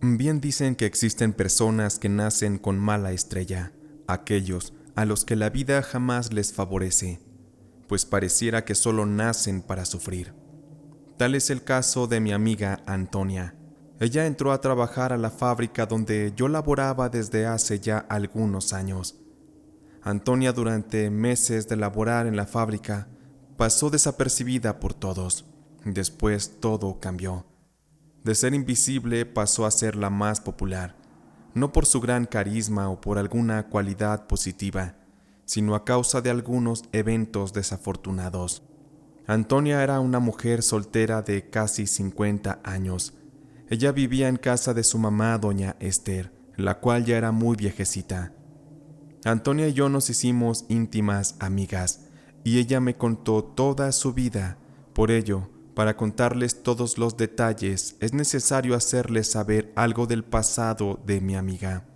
Bien dicen que existen personas que nacen con mala estrella, aquellos a los que la vida jamás les favorece, pues pareciera que solo nacen para sufrir. Tal es el caso de mi amiga Antonia. Ella entró a trabajar a la fábrica donde yo laboraba desde hace ya algunos años. Antonia, durante meses de laborar en la fábrica, pasó desapercibida por todos. Después todo cambió. De ser invisible pasó a ser la más popular, no por su gran carisma o por alguna cualidad positiva, sino a causa de algunos eventos desafortunados. Antonia era una mujer soltera de casi 50 años. Ella vivía en casa de su mamá, doña Esther, la cual ya era muy viejecita. Antonia y yo nos hicimos íntimas amigas, y ella me contó toda su vida. Por ello, para contarles todos los detalles, es necesario hacerles saber algo del pasado de mi amiga.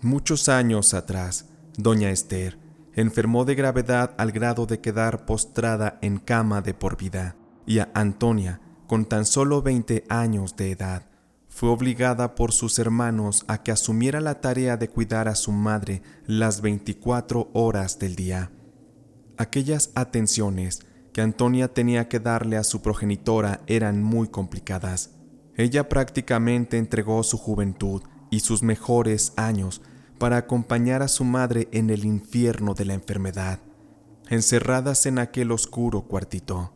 Muchos años atrás, doña Esther enfermó de gravedad al grado de quedar postrada en cama de por vida, y a Antonia, con tan solo 20 años de edad, fue obligada por sus hermanos a que asumiera la tarea de cuidar a su madre las 24 horas del día. Aquellas atenciones que Antonia tenía que darle a su progenitora eran muy complicadas. Ella prácticamente entregó su juventud y sus mejores años para acompañar a su madre en el infierno de la enfermedad, encerradas en aquel oscuro cuartito.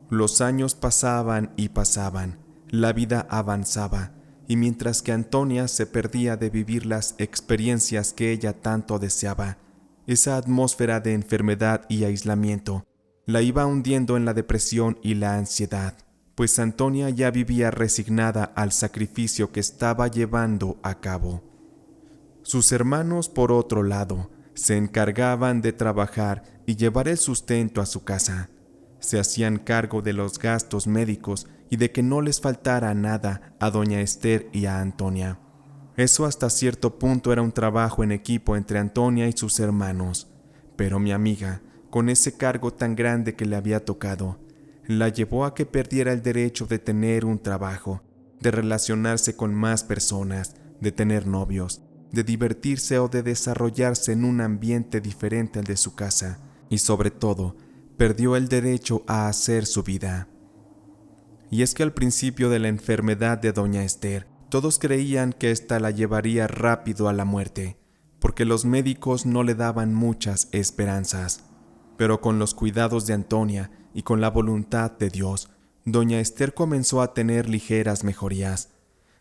Los años pasaban y pasaban, la vida avanzaba, y mientras que Antonia se perdía de vivir las experiencias que ella tanto deseaba, esa atmósfera de enfermedad y aislamiento la iba hundiendo en la depresión y la ansiedad, pues Antonia ya vivía resignada al sacrificio que estaba llevando a cabo. Sus hermanos, por otro lado, se encargaban de trabajar y llevar el sustento a su casa. Se hacían cargo de los gastos médicos y de que no les faltara nada a doña Esther y a Antonia. Eso hasta cierto punto era un trabajo en equipo entre Antonia y sus hermanos, pero mi amiga, con ese cargo tan grande que le había tocado, la llevó a que perdiera el derecho de tener un trabajo, de relacionarse con más personas, de tener novios, de divertirse o de desarrollarse en un ambiente diferente al de su casa, y sobre todo, perdió el derecho a hacer su vida. Y es que al principio de la enfermedad de doña Esther, todos creían que ésta la llevaría rápido a la muerte, porque los médicos no le daban muchas esperanzas. Pero con los cuidados de Antonia y con la voluntad de Dios, doña Esther comenzó a tener ligeras mejorías.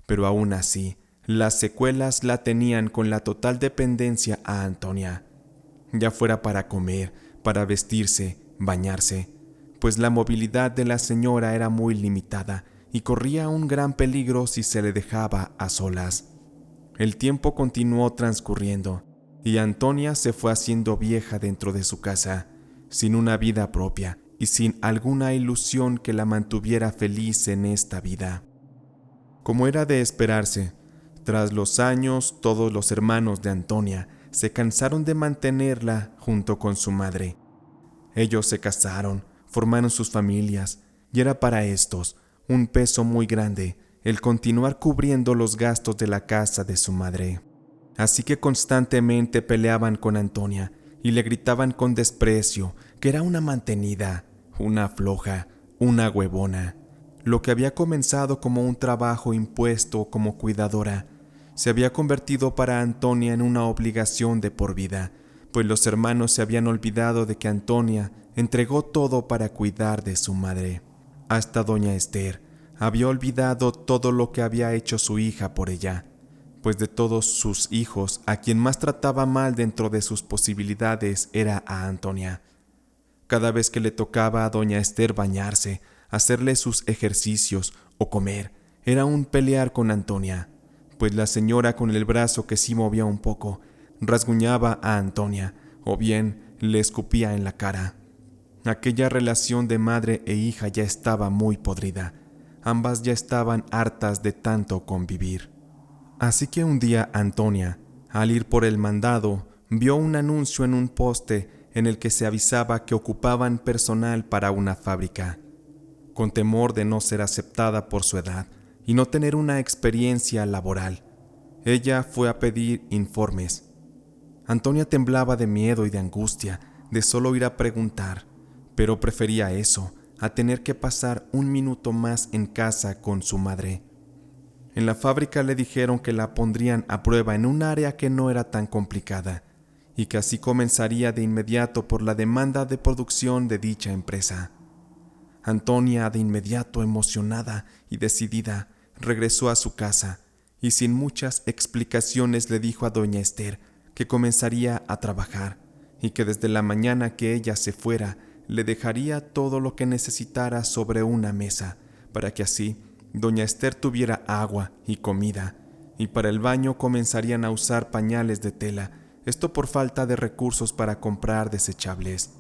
Pero aún así, las secuelas la tenían con la total dependencia a Antonia, ya fuera para comer, para vestirse, bañarse, pues la movilidad de la señora era muy limitada y corría un gran peligro si se le dejaba a solas. El tiempo continuó transcurriendo y Antonia se fue haciendo vieja dentro de su casa, sin una vida propia y sin alguna ilusión que la mantuviera feliz en esta vida. Como era de esperarse, tras los años todos los hermanos de Antonia se cansaron de mantenerla junto con su madre. Ellos se casaron, formaron sus familias, y era para estos un peso muy grande el continuar cubriendo los gastos de la casa de su madre. Así que constantemente peleaban con Antonia y le gritaban con desprecio que era una mantenida, una floja, una huevona. Lo que había comenzado como un trabajo impuesto como cuidadora se había convertido para Antonia en una obligación de por vida, pues los hermanos se habían olvidado de que Antonia entregó todo para cuidar de su madre. Hasta doña Esther había olvidado todo lo que había hecho su hija por ella, pues de todos sus hijos, a quien más trataba mal dentro de sus posibilidades era a Antonia. Cada vez que le tocaba a doña Esther bañarse, hacerle sus ejercicios o comer, era un pelear con Antonia, pues la señora, con el brazo que sí movía un poco, rasguñaba a Antonia o bien le escupía en la cara. Aquella relación de madre e hija ya estaba muy podrida. Ambas ya estaban hartas de tanto convivir. Así que un día Antonia, al ir por el mandado, vio un anuncio en un poste en el que se avisaba que ocupaban personal para una fábrica. Con temor de no ser aceptada por su edad, y no tener una experiencia laboral. Ella fue a pedir informes. Antonia temblaba de miedo y de angustia de solo ir a preguntar, pero prefería eso a tener que pasar un minuto más en casa con su madre. En la fábrica le dijeron que la pondrían a prueba en un área que no era tan complicada y que así comenzaría de inmediato por la demanda de producción de dicha empresa. Antonia, de inmediato emocionada y decidida, regresó a su casa y sin muchas explicaciones le dijo a doña Esther que comenzaría a trabajar y que desde la mañana que ella se fuera le dejaría todo lo que necesitara sobre una mesa para que así doña Esther tuviera agua y comida, y para el baño comenzarían a usar pañales de tela, esto por falta de recursos para comprar desechables.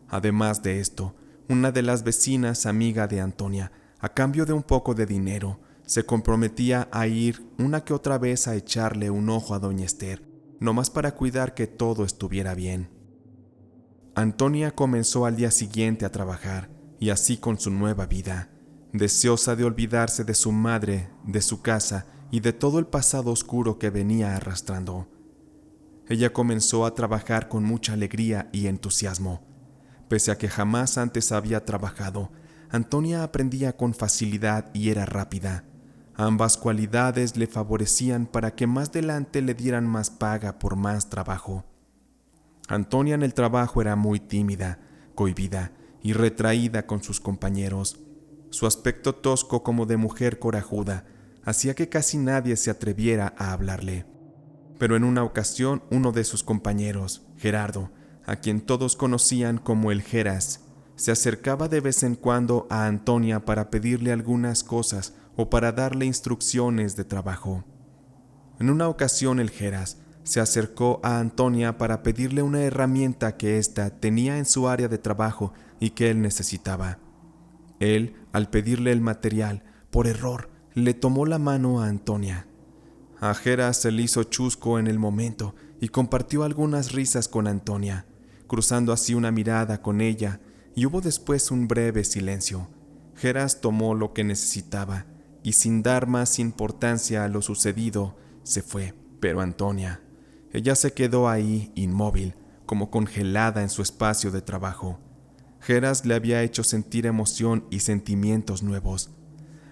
Además de esto, una de las vecinas, amiga de Antonia, a cambio de un poco de dinero, se comprometía a ir una que otra vez a echarle un ojo a doña Esther, nomás para cuidar que todo estuviera bien. Antonia comenzó al día siguiente a trabajar, y así con su nueva vida, deseosa de olvidarse de su madre, de su casa y de todo el pasado oscuro que venía arrastrando. Ella comenzó a trabajar con mucha alegría y entusiasmo. Pese a que jamás antes había trabajado, Antonia aprendía con facilidad y era rápida. Ambas cualidades le favorecían para que más adelante le dieran más paga por más trabajo. Antonia en el trabajo era muy tímida, cohibida y retraída con sus compañeros. Su aspecto tosco como de mujer corajuda hacía que casi nadie se atreviera a hablarle. Pero en una ocasión uno de sus compañeros, Gerardo, a quien todos conocían como el Geras, se acercaba de vez en cuando a Antonia para pedirle algunas cosas o para darle instrucciones de trabajo. En una ocasión el Geras se acercó a Antonia para pedirle una herramienta que ésta tenía en su área de trabajo y que él necesitaba. Él, al pedirle el material, por error, le tomó la mano a Antonia. A Geras se le hizo chusco en el momento y compartió algunas risas con Antonia, cruzando así una mirada con ella, y hubo después un breve silencio. Geras tomó lo que necesitaba y sin dar más importancia a lo sucedido, se fue. Pero Antonia, ella se quedó ahí inmóvil, como congelada en su espacio de trabajo. Geras le había hecho sentir emoción y sentimientos nuevos.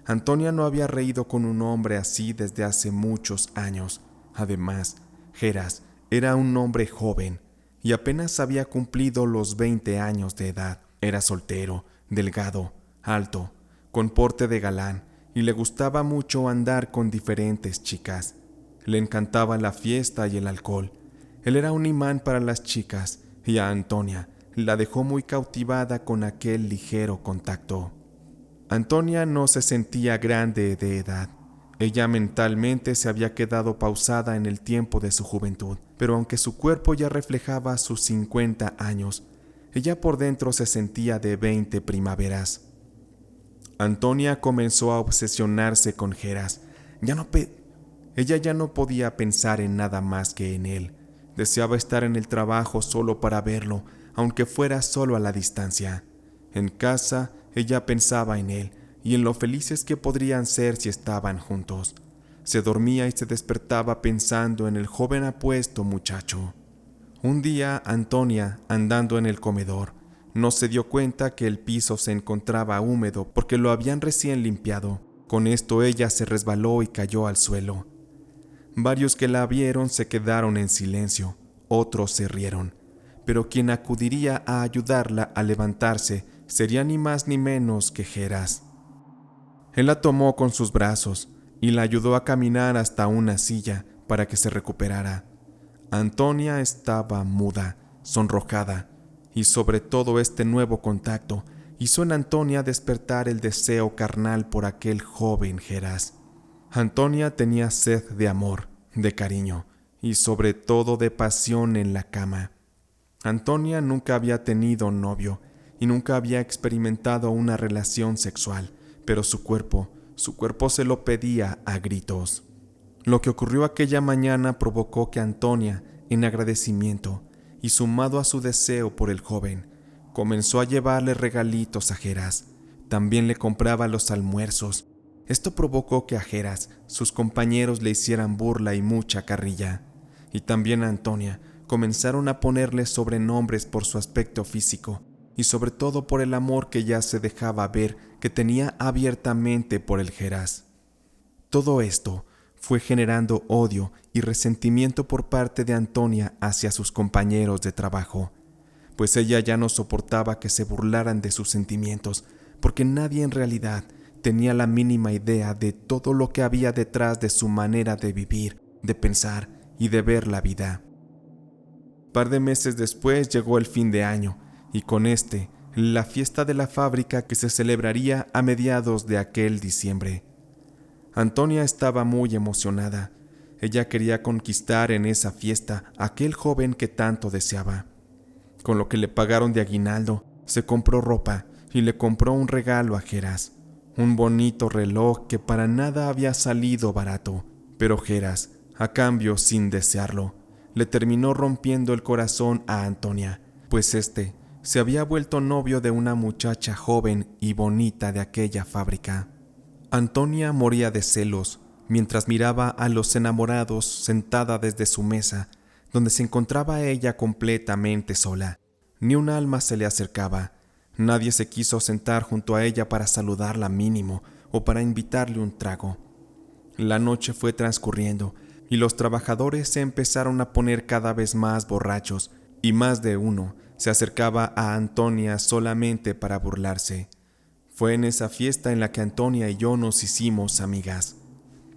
Antonia no había reído con un hombre así desde hace muchos años. Además, Geras era un hombre joven y apenas había cumplido los 20 años de edad. Era soltero, delgado, alto, con porte de galán y le gustaba mucho andar con diferentes chicas. Le encantaba la fiesta y el alcohol. Él era un imán para las chicas y a Antonia la dejó muy cautivada con aquel ligero contacto. Antonia no se sentía grande de edad. Ella mentalmente se había quedado pausada en el tiempo de su juventud, pero aunque su cuerpo ya reflejaba sus 50 años, ella por dentro se sentía de 20 primaveras. Antonia comenzó a obsesionarse con Geras. Ella ya no podía pensar en nada más que en él. Deseaba estar en el trabajo solo para verlo, aunque fuera solo a la distancia. En casa, ella pensaba en él y en lo felices que podrían ser si estaban juntos. Se dormía y se despertaba pensando en el joven apuesto muchacho. Un día, Antonia, andando en el comedor, no se dio cuenta que el piso se encontraba húmedo porque lo habían recién limpiado. Con esto ella se resbaló y cayó al suelo. Varios que la vieron se quedaron en silencio, otros se rieron, pero quien acudiría a ayudarla a levantarse sería ni más ni menos que Geras. Él la tomó con sus brazos y la ayudó a caminar hasta una silla para que se recuperara. Antonia estaba muda, sonrojada, y sobre todo este nuevo contacto hizo en Antonia despertar el deseo carnal por aquel joven Geras. Antonia tenía sed de amor, de cariño y sobre todo de pasión en la cama. Antonia nunca había tenido novio y nunca había experimentado una relación sexual, pero su cuerpo se lo pedía a gritos. Lo que ocurrió aquella mañana provocó que Antonia, en agradecimiento y sumado a su deseo por el joven, comenzó a llevarle regalitos a Geras. También le compraba los almuerzos, Esto provocó que a Geras, sus compañeros, le hicieran burla y mucha carrilla, y también a Antonia comenzaron a ponerle sobrenombres por su aspecto físico y sobre todo por el amor que ya se dejaba ver que tenía abiertamente por el Geras. Todo esto fue generando odio y resentimiento por parte de Antonia hacia sus compañeros de trabajo, pues ella ya no soportaba que se burlaran de sus sentimientos, porque nadie en realidad tenía la mínima idea de todo lo que había detrás de su manera de vivir, de pensar y de ver la vida. Par de meses después llegó el fin de año, y con la fiesta de la fábrica que se celebraría a mediados de aquel diciembre. Antonia estaba muy emocionada. Ella quería conquistar en esa fiesta a aquel joven que tanto deseaba. Con lo que le pagaron de aguinaldo, se compró ropa y le compró un regalo a Geras, un bonito reloj que para nada había salido barato, pero Geras, a cambio sin desearlo, le terminó rompiendo el corazón a Antonia, pues se había vuelto novio de una muchacha joven y bonita de aquella fábrica. Antonia moría de celos mientras miraba a los enamorados sentada desde su mesa, donde se encontraba ella completamente sola. Ni un alma se le acercaba. Nadie se quiso sentar junto a ella para saludarla mínimo o para invitarle un trago. La noche fue transcurriendo y los trabajadores se empezaron a poner cada vez más borrachos y más de uno se acercaba a Antonia solamente para burlarse. Fue en esa fiesta en la que Antonia y yo nos hicimos amigas.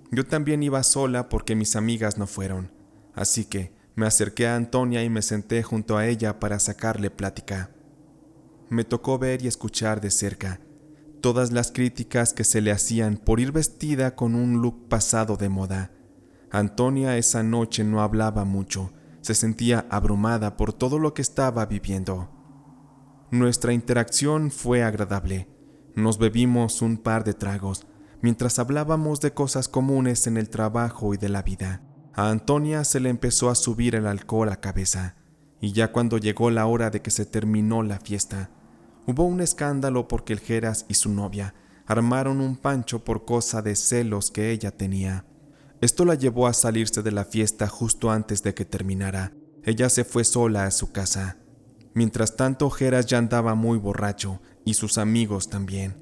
Yo también iba sola porque mis amigas no fueron, así que me acerqué a Antonia y me senté junto a ella para sacarle plática. Me tocó ver y escuchar de cerca todas las críticas que se le hacían por ir vestida con un look pasado de moda. Antonia esa noche no hablaba mucho, se sentía abrumada por todo lo que estaba viviendo. Nuestra interacción fue agradable. Nos bebimos un par de tragos, mientras hablábamos de cosas comunes en el trabajo y de la vida. A Antonia se le empezó a subir el alcohol a la cabeza, y ya cuando llegó la hora de que se terminó la fiesta, hubo un escándalo porque el Geras y su novia armaron un pancho por cosa de celos que ella tenía. Esto la llevó a salirse de la fiesta justo antes de que terminara. Ella se fue sola a su casa. Mientras tanto, Geras ya andaba muy borracho y sus amigos también.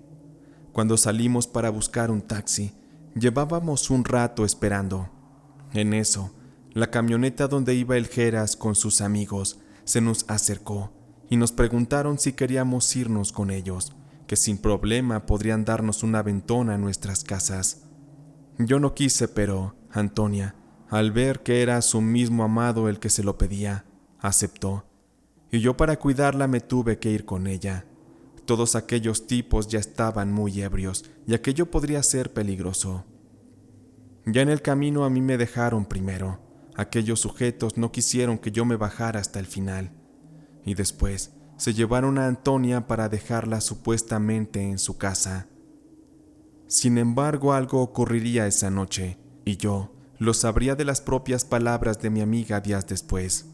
Cuando salimos para buscar un taxi, llevábamos un rato esperando. En eso, la camioneta donde iba el Geras con sus amigos se nos acercó y nos preguntaron si queríamos irnos con ellos, que sin problema podrían darnos un aventón a nuestras casas. Yo no quise, pero Antonia, al ver que era su mismo amado el que se lo pedía, aceptó, y yo para cuidarla me tuve que ir con ella. Todos aquellos tipos ya estaban muy ebrios y aquello podría ser peligroso. Ya en el camino a mí me dejaron primero. Aquellos sujetos no quisieron que yo me bajara hasta el final. Y después se llevaron a Antonia para dejarla supuestamente en su casa. Sin embargo, algo ocurriría esa noche, y yo lo sabría de las propias palabras de mi amiga días después.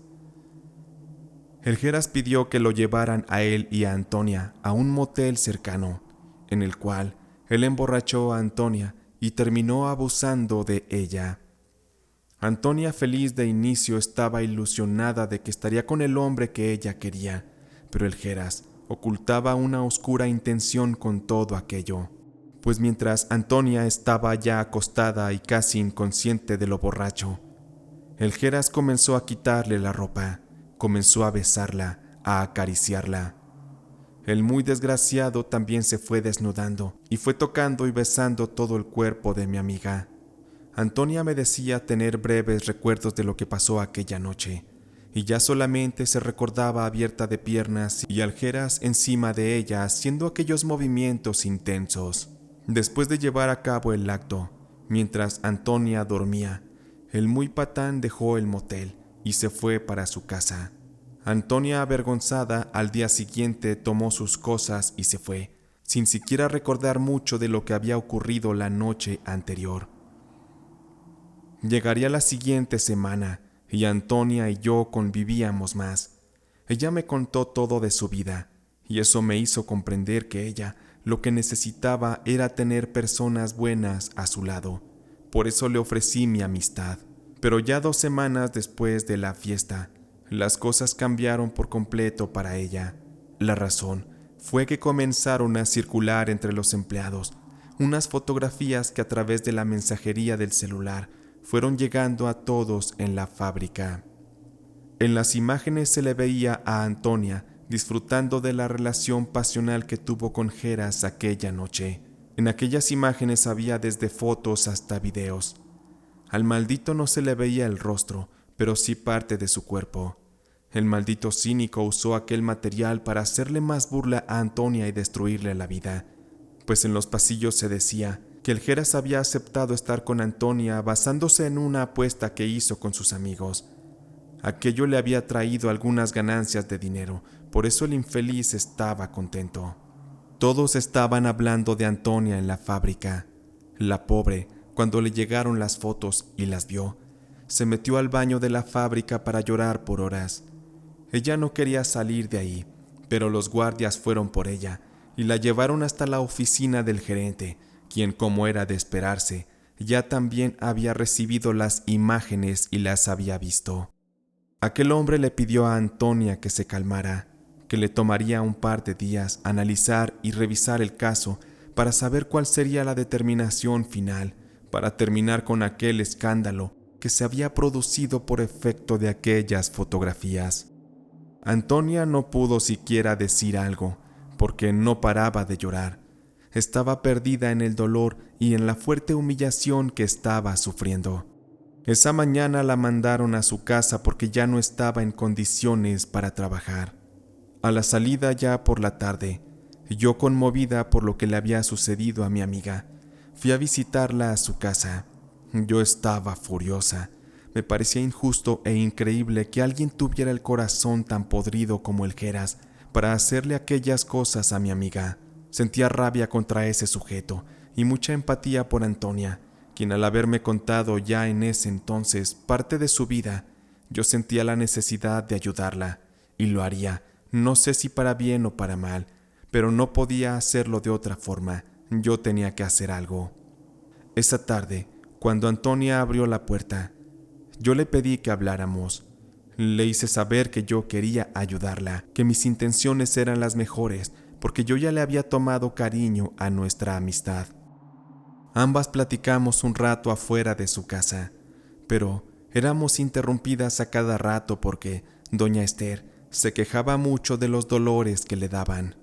El Geras pidió que lo llevaran a él y a Antonia a un motel cercano, en el cual él emborrachó a Antonia y terminó abusando de ella. Antonia, feliz de inicio, estaba ilusionada de que estaría con el hombre que ella quería, pero el Geras ocultaba una oscura intención con todo aquello, pues mientras Antonia estaba ya acostada y casi inconsciente de lo borracho, el Geras comenzó a quitarle la ropa, comenzó a besarla, a acariciarla. El muy desgraciado también se fue desnudando y fue tocando y besando todo el cuerpo de mi amiga. Antonia me decía tener breves recuerdos de lo que pasó aquella noche, y ya solamente se recordaba abierta de piernas y al Geras encima de ella haciendo aquellos movimientos intensos. Después de llevar a cabo el acto, mientras Antonia dormía, el muy patán dejó el motel y se fue para su casa. Antonia, avergonzada, al día siguiente tomó sus cosas y se fue, sin siquiera recordar mucho de lo que había ocurrido la noche anterior. Llegaría la siguiente semana y Antonia y yo convivíamos más. Ella me contó todo de su vida y eso me hizo comprender que ella Lo que necesitaba era tener personas buenas a su lado. Por eso le ofrecí mi amistad. Pero ya 2 semanas después de la fiesta, las cosas cambiaron por completo para ella. La razón fue que comenzaron a circular entre los empleados unas fotografías que a través de la mensajería del celular fueron llegando a todos en la fábrica. En las imágenes se le veía a Antonia disfrutando de la relación pasional que tuvo con Geras aquella noche. En aquellas imágenes había desde fotos hasta videos. Al maldito no se le veía el rostro, pero sí parte de su cuerpo. El maldito cínico usó aquel material para hacerle más burla a Antonia y destruirle la vida, pues en los pasillos se decía que el Geras había aceptado estar con Antonia basándose en una apuesta que hizo con sus amigos. Aquello le había traído algunas ganancias de dinero, por eso el infeliz estaba contento. Todos estaban hablando de Antonia en la fábrica. La pobre, cuando le llegaron las fotos y las vio, se metió al baño de la fábrica para llorar por horas. Ella no quería salir de ahí, pero los guardias fueron por ella y la llevaron hasta la oficina del gerente, quien, como era de esperarse, ya también había recibido las imágenes y las había visto. Aquel hombre le pidió a Antonia que se calmara, que le tomaría un par de días analizar y revisar el caso para saber cuál sería la determinación final para terminar con aquel escándalo que se había producido por efecto de aquellas fotografías. Antonia no pudo siquiera decir algo, porque no paraba de llorar. Estaba perdida en el dolor y en la fuerte humillación que estaba sufriendo. Esa mañana la mandaron a su casa porque ya no estaba en condiciones para trabajar. A la salida ya por la tarde, yo, conmovida por lo que le había sucedido a mi amiga, fui a visitarla a su casa. Yo estaba furiosa. Me parecía injusto e increíble que alguien tuviera el corazón tan podrido como el Geras para hacerle aquellas cosas a mi amiga. Sentía rabia contra ese sujeto y mucha empatía por Antonia, quien, al haberme contado ya en ese entonces parte de su vida, yo sentía la necesidad de ayudarla, y lo haría, no sé si para bien o para mal, pero no podía hacerlo de otra forma. Yo tenía que hacer algo. Esa tarde, cuando Antonia abrió la puerta, yo le pedí que habláramos. Le hice saber que yo quería ayudarla, que mis intenciones eran las mejores, porque yo ya le había tomado cariño a nuestra amistad. Ambas platicamos un rato afuera de su casa, pero éramos interrumpidas a cada rato porque doña Esther se quejaba mucho de los dolores que le daban.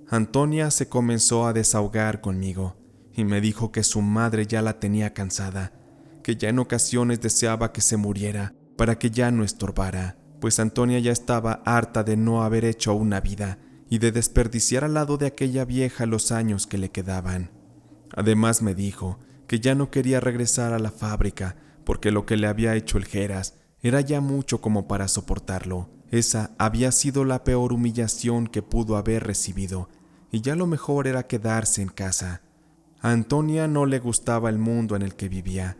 Antonia se comenzó a desahogar conmigo y me dijo que su madre ya la tenía cansada, que ya en ocasiones deseaba que se muriera para que ya no estorbara, pues Antonia ya estaba harta de no haber hecho una vida y de desperdiciar al lado de aquella vieja los años que le quedaban. Además me dijo que ya no quería regresar a la fábrica porque lo que le había hecho el Geras era ya mucho como para soportarlo. Esa había sido la peor humillación que pudo haber recibido, y ya lo mejor era quedarse en casa. A Antonia no le gustaba el mundo en el que vivía.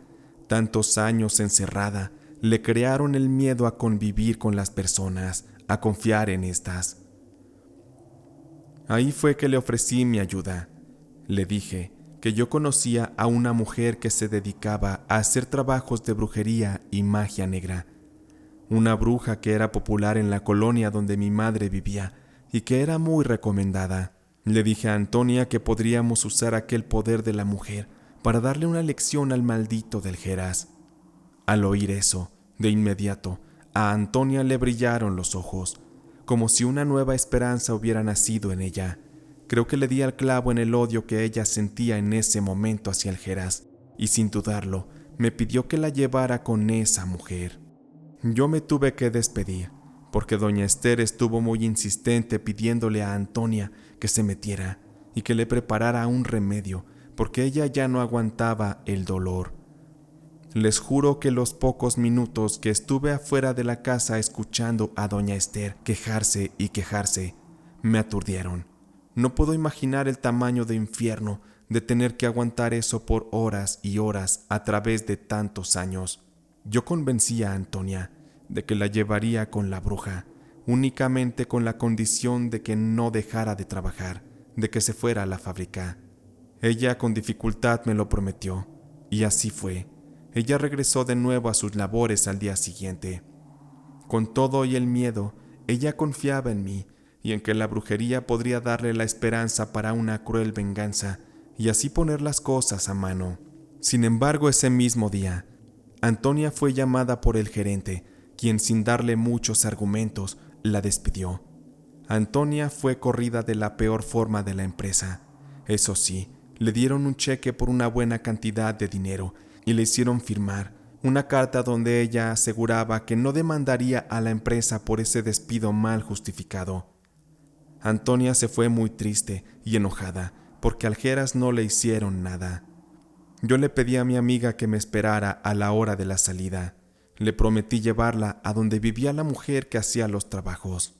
Tantos años encerrada le crearon el miedo a convivir con las personas, a confiar en estas. Ahí fue que le ofrecí mi ayuda. Le dije que yo conocía a una mujer que se dedicaba a hacer trabajos de brujería y magia negra. Una bruja que era popular en la colonia donde mi madre vivía y que era muy recomendada. Le dije a Antonia que podríamos usar aquel poder de la mujer para darle una lección al maldito del Geras. Al oír eso, de inmediato, a Antonia le brillaron los ojos, como si una nueva esperanza hubiera nacido en ella. Creo que le di al clavo en el odio que ella sentía en ese momento hacia el Geras, y sin dudarlo, me pidió que la llevara con esa mujer. Yo me tuve que despedir, porque doña Esther estuvo muy insistente pidiéndole a Antonia que se metiera y que le preparara un remedio, porque ella ya no aguantaba el dolor. Les juro que los pocos minutos que estuve afuera de la casa escuchando a doña Esther quejarse y quejarse, me aturdieron. No puedo imaginar el tamaño de infierno de tener que aguantar eso por horas y horas a través de tantos años. Yo convencí a Antonia de que la llevaría con la bruja, únicamente con la condición de que no dejara de trabajar, de que se fuera a la fábrica. Ella con dificultad me lo prometió, y así fue. Ella regresó de nuevo a sus labores al día siguiente. Con todo y el miedo, ella confiaba en mí y en que la brujería podría darle la esperanza para una cruel venganza y así poner las cosas a mano. Sin embargo, ese mismo día, Antonia fue llamada por el gerente, quien sin darle muchos argumentos, la despidió. Antonia fue corrida de la peor forma de la empresa. Eso sí, le dieron un cheque por una buena cantidad de dinero y le hicieron firmar una carta donde ella aseguraba que no demandaría a la empresa por ese despido mal justificado. Antonia se fue muy triste y enojada porque Aljeras no le hicieron nada. Yo le pedí a mi amiga que me esperara a la hora de la salida. Le prometí llevarla a donde vivía la mujer que hacía los trabajos.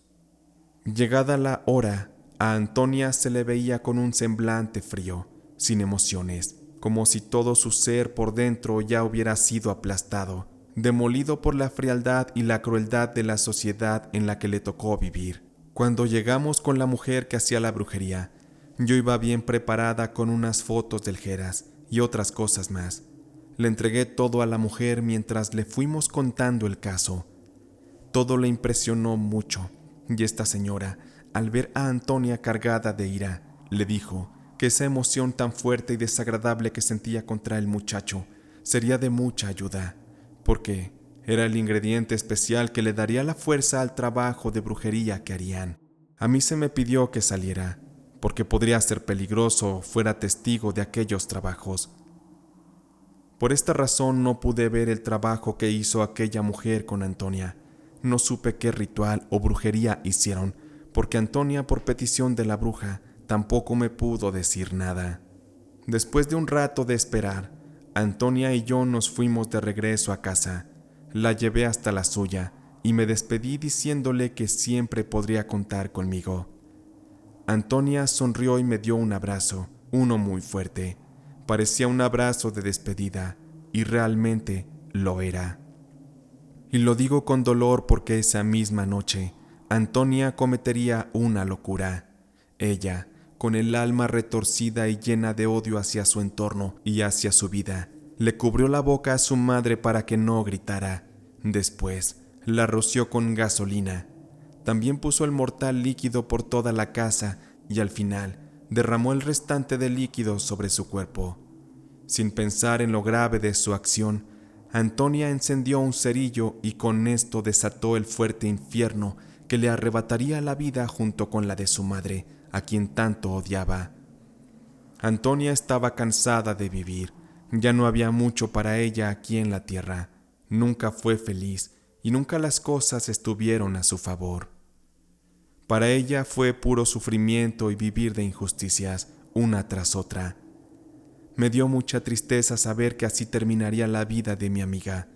Llegada la hora, a Antonia se le veía con un semblante frío, sin emociones, como si todo su ser por dentro ya hubiera sido aplastado, demolido por la frialdad y la crueldad de la sociedad en la que le tocó vivir. Cuando llegamos con la mujer que hacía la brujería, yo iba bien preparada con unas fotos del Geras y otras cosas más. Le entregué todo a la mujer mientras le fuimos contando el caso. Todo le impresionó mucho, y esta señora, al ver a Antonia cargada de ira, le dijo que esa emoción tan fuerte y desagradable que sentía contra el muchacho sería de mucha ayuda, porque era el ingrediente especial que le daría la fuerza al trabajo de brujería que harían. A mí se me pidió que saliera, porque podría ser peligroso fuera testigo de aquellos trabajos. Por esta razón no pude ver el trabajo que hizo aquella mujer con Antonia. No supe qué ritual o brujería hicieron, porque Antonia, por petición de la bruja, tampoco me pudo decir nada. Después de un rato de esperar, Antonia y yo nos fuimos de regreso a casa. La llevé hasta la suya y me despedí diciéndole que siempre podría contar conmigo. Antonia sonrió y me dio un abrazo, uno muy fuerte. Parecía un abrazo de despedida, y realmente lo era. Y lo digo con dolor porque esa misma noche, Antonia cometería una locura. Ella, con el alma retorcida y llena de odio hacia su entorno y hacia su vida, le cubrió la boca a su madre para que no gritara. Después, la roció con gasolina. También puso el mortal líquido por toda la casa y al final derramó el restante de líquido sobre su cuerpo. Sin pensar en lo grave de su acción, Antonia encendió un cerillo y con esto desató el fuerte infierno que le arrebataría la vida junto con la de su madre, a quien tanto odiaba. Antonia estaba cansada de vivir. Ya no había mucho para ella aquí en la tierra. Nunca fue feliz y nunca las cosas estuvieron a su favor. Para ella fue puro sufrimiento y vivir de injusticias, una tras otra. Me dio mucha tristeza saber que así terminaría la vida de mi amiga.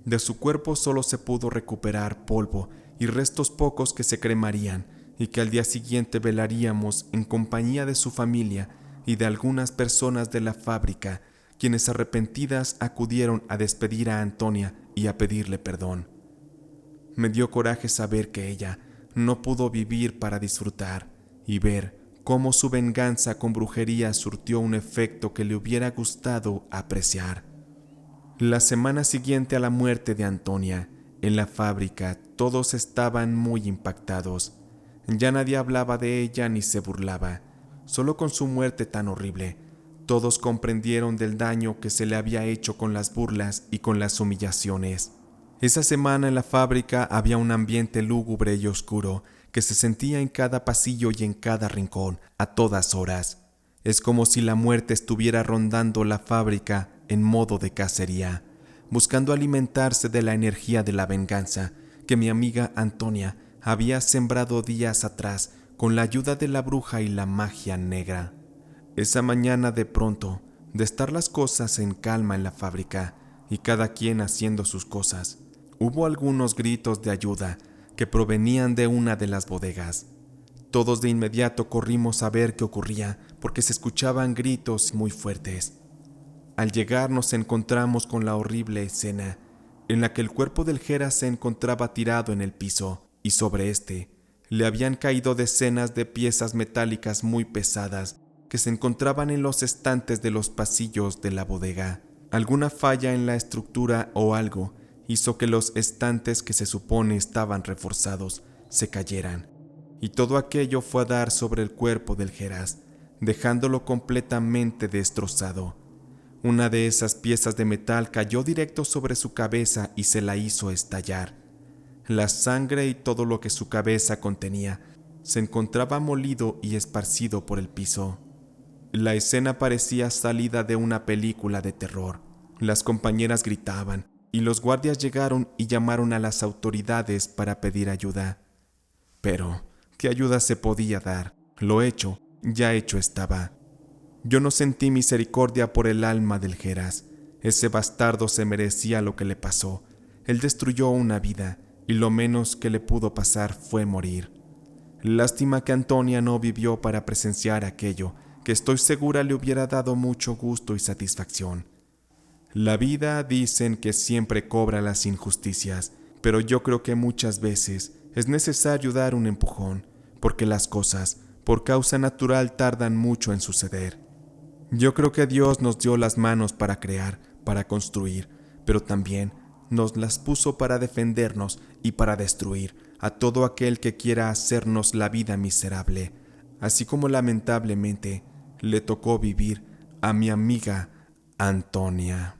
De su cuerpo solo se pudo recuperar polvo y restos pocos que se cremarían y que al día siguiente velaríamos en compañía de su familia y de algunas personas de la fábrica, quienes arrepentidas acudieron a despedir a Antonia y a pedirle perdón. Me dio coraje saber que ella no pudo vivir para disfrutar y ver cómo su venganza con brujería surtió un efecto que le hubiera gustado apreciar. La semana siguiente a la muerte de Antonia, en la fábrica todos estaban muy impactados. Ya nadie hablaba de ella ni se burlaba. Solo con su muerte tan horrible, todos comprendieron del daño que se le había hecho con las burlas y con las humillaciones. Esa semana en la fábrica había un ambiente lúgubre y oscuro que se sentía en cada pasillo y en cada rincón, a todas horas. Es como si la muerte estuviera rondando la fábrica en modo de cacería, buscando alimentarse de la energía de la venganza que mi amiga Antonia había sembrado días atrás con la ayuda de la bruja y la magia negra. Esa mañana de pronto, de estar las cosas en calma en la fábrica y cada quien haciendo sus cosas, hubo algunos gritos de ayuda que provenían de una de las bodegas. Todos de inmediato corrimos a ver qué ocurría porque se escuchaban gritos muy fuertes. Al llegar nos encontramos con la horrible escena en la que el cuerpo del Geras se encontraba tirado en el piso y sobre este Le habían caído decenas de piezas metálicas muy pesadas que se encontraban en los estantes de los pasillos de la bodega. Alguna falla en la estructura o algo hizo que los estantes que se supone estaban reforzados se cayeran, y todo aquello fue a dar sobre el cuerpo del Geras, dejándolo completamente destrozado. Una de esas piezas de metal cayó directo sobre su cabeza y se la hizo estallar. La sangre y todo lo que su cabeza contenía se encontraba molido y esparcido por el piso. La escena parecía salida de una película de terror. Las compañeras gritaban y los guardias llegaron y llamaron a las autoridades para pedir ayuda. Pero, ¿qué ayuda se podía dar? Lo hecho, ya hecho estaba. Yo no sentí misericordia por el alma del Geras. Ese bastardo se merecía lo que le pasó. Él destruyó una vida, y lo menos que le pudo pasar fue morir. Lástima que Antonia no vivió para presenciar aquello, que estoy segura le hubiera dado mucho gusto y satisfacción. La vida dicen que siempre cobra las injusticias, pero yo creo que muchas veces es necesario dar un empujón, porque las cosas, por causa natural, tardan mucho en suceder. Yo creo que Dios nos dio las manos para crear, para construir, pero también nos las puso para defendernos y para destruir a todo aquel que quiera hacernos la vida miserable, así como lamentablemente le tocó vivir a mi amiga Antonia.